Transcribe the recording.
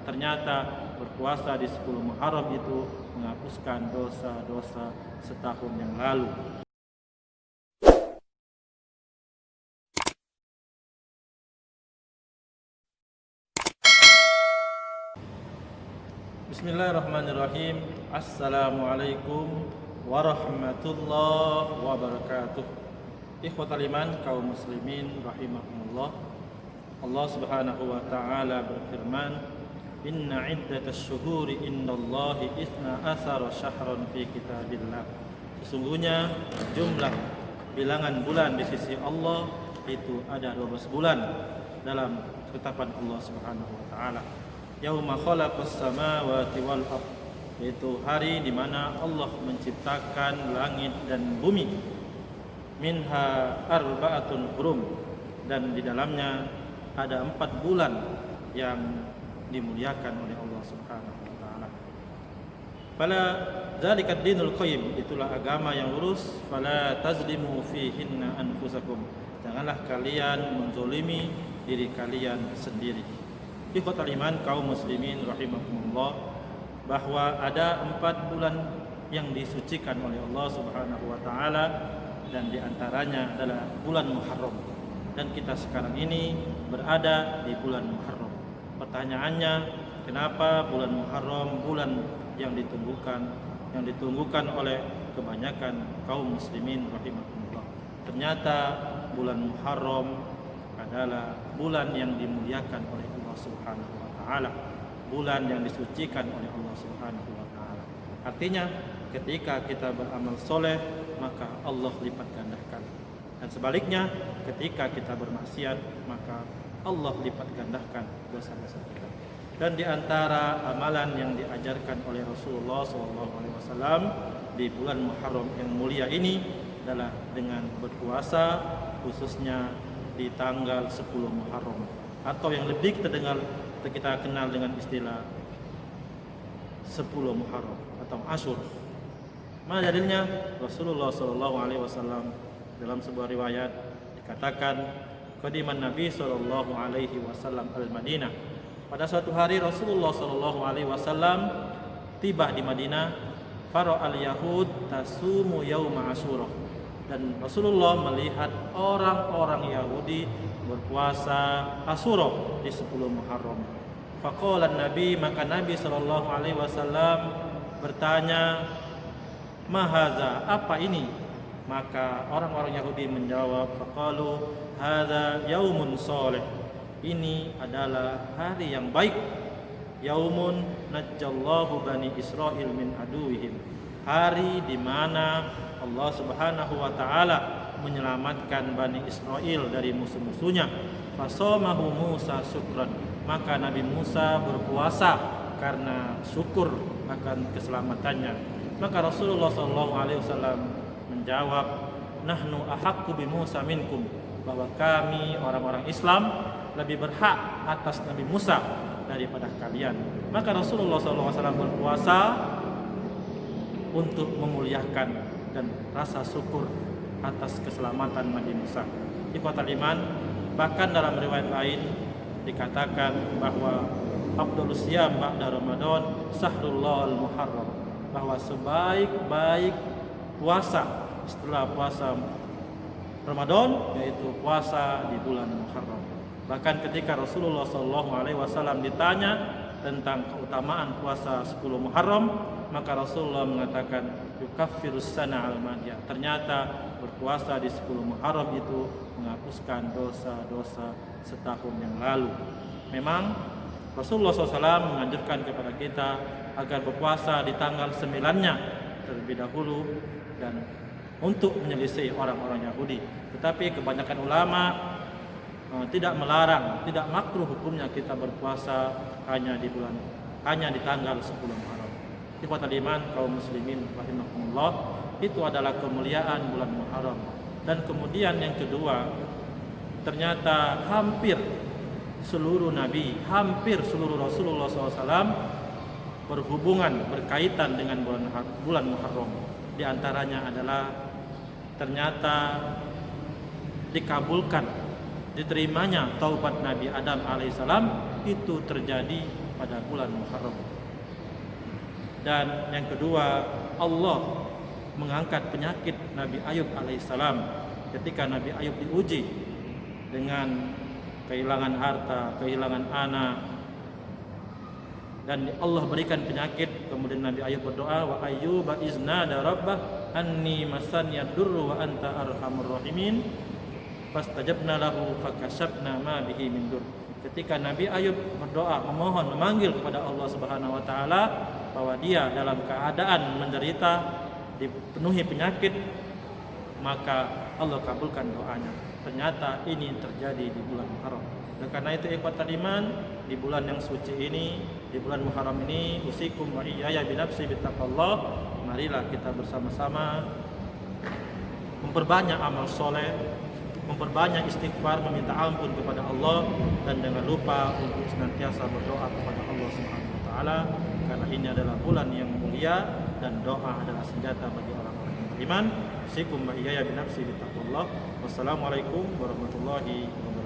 Ternyata berpuasa di 10 Muharram itu menghapuskan dosa-dosa setahun yang lalu. Bismillahirrahmanirrahim. Assalamualaikum warahmatullahi wabarakatuh. Ikhwatal iman, kaum muslimin rahimakumullah. Allah Subhanahu wa taala berfirman, "Inna iddatasy syuhuri indallahi 12 syahran fi kitabillah." Sesungguhnya jumlah bilangan bulan di sisi Allah itu ada 12 bulan dalam ketetapan Allah Subhanahu wa taala. Yauma khalaqas samawati wal ardh, yaitu hari di mana Allah menciptakan langit dan bumi. Minha arba'atun hurum, dan di dalamnya ada 4 bulan yang dimuliakan oleh Allah Subhanahu wa taala. Fala dzalika ad-dinul qayyim, itulah agama yang lurus. Fala tazlimu fihinna anfusakum, janganlah kalian menzolimi diri kalian sendiri. Ikhwatal iman, kaum muslimin rahimakumullah, bahwa ada 4 bulan yang disucikan oleh Allah Subhanahu wa taala, dan diantaranya adalah bulan Muharram. Dan kita sekarang ini berada di bulan Muharram. Pertanyaannya, kenapa bulan Muharram bulan yang ditunggukan oleh kebanyakan kaum muslimin rahimakumullah? Ternyata bulan Muharram adalah bulan yang dimuliakan oleh Allah Subhanahu wa taala, bulan yang disucikan oleh Allah Subhanahu wa taala. Artinya, ketika kita beramal soleh, maka Allah lipat gandakan. Dan sebaliknya, ketika kita bermaksiat, maka Allah lipat gandakan dosa-dosa kita. Dan di antara amalan yang diajarkan oleh Rasulullah SAW di bulan Muharram yang mulia ini adalah dengan berpuasa, khususnya di tanggal 10 Muharram, atau yang lebih kita kenal dengan istilah 10 Muharram atau Ashur. Mana dalilnya? Rasulullah SAW dalam sebuah riwayat dikatakan, qadiman Nabi SAW al-Madinah. Pada suatu hari Rasulullah SAW tiba di Madinah. Fara'al yahud tasumu yauma Asyura, dan Rasulullah melihat orang-orang Yahudi berpuasa Asyura di 10 Muharram. Faqala Nabi, maka Nabi SAW bertanya, "Mahaza, apa ini?" Maka orang-orang Yahudi menjawab, faqalu hadza yaumun shalih, ini adalah hari yang baik. Yaumun najjallahu bani Israil min aduwihim, hari di mana Allah Subhanahu wa taala menyelamatkan Bani Israel dari musuh-musuhnya. Fasamahu Musa syukran, maka Nabi Musa berpuasa karena syukur akan keselamatannya. Maka Rasulullah SAW menjawab, nahnu ahaqqu bi Musa minkum, bahwa kami orang-orang Islam lebih berhak atas Nabi Musa daripada kalian. Maka Rasulullah SAW berpuasa untuk memuliakan dan rasa syukur atas keselamatan Nabi Musa. Ikhwatal iman, bahkan dalam riwayat lain dikatakan bahwa afdhalus siyam ba'da Ramadan sahrullah al-Muharram, bahwa sebaik-baik puasa setelah puasa Ramadan yaitu puasa di bulan Muharram. Bahkan ketika Rasulullah SAW ditanya tentang keutamaan puasa 10 Muharram, maka Rasulullah mengatakan yukaffirus sana al-madiyah, ternyata berpuasa di 10 Muharram itu menghapuskan dosa-dosa setahun yang lalu. Memang Rasulullah SAW menganjurkan kepada kita agar berpuasa di tanggal 9-nya terlebih dahulu dan untuk menyelisih orang-orang Yahudi. Tetapi kebanyakan ulama tidak melarang, tidak makruh hukumnya kita berpuasa hanya di tanggal 10 Muharram. Ikhwatal iman, kaum muslimin rahimakumullah, itu adalah kemuliaan bulan Muharram. Dan kemudian yang kedua, ternyata hampir seluruh nabi, hampir seluruh Rasulullah SAW berkaitan dengan bulan Muharram. Di antaranya adalah ternyata dikabulkan, diterimanya taubat Nabi Adam alaihissalam itu terjadi pada bulan Muharram. Dan yang kedua, Allah mengangkat penyakit Nabi Ayub alaihissalam ketika Nabi Ayub diuji dengan kehilangan harta, kehilangan anak, dan Allah berikan penyakit. Kemudian Nabi Ayub berdoa, wa ayyuba iznada rabbah anni massaniya durru wa anta arhamur rahimin fastajabna lahu fakashafna ma bihi min dur. Ketika Nabi Ayub berdoa, memohon, memanggil kepada Allah Subhanahu wa taala bahwa dia dalam keadaan menderita, dipenuhi penyakit, maka Allah kabulkan doanya. Ternyata ini terjadi di bulan Muharram. Dan karena itu ikhwatal iman, di bulan yang suci ini, di bulan Muharram ini, usikum wa iyaya binafsi bittaqallah, marilah kita bersama-sama memperbanyak amal soleh, memperbanyak istighfar, meminta ampun kepada Allah, dan jangan lupa untuk senantiasa berdoa kepada Allah Subhanahu wa taala, karena ini adalah bulan yang mulia dan doa adalah senjata bagi orang-orang yang beriman. Usikum wa iyaya binafsi bittaqallah. Wassalamualaikum warahmatullahi wabarakatuh.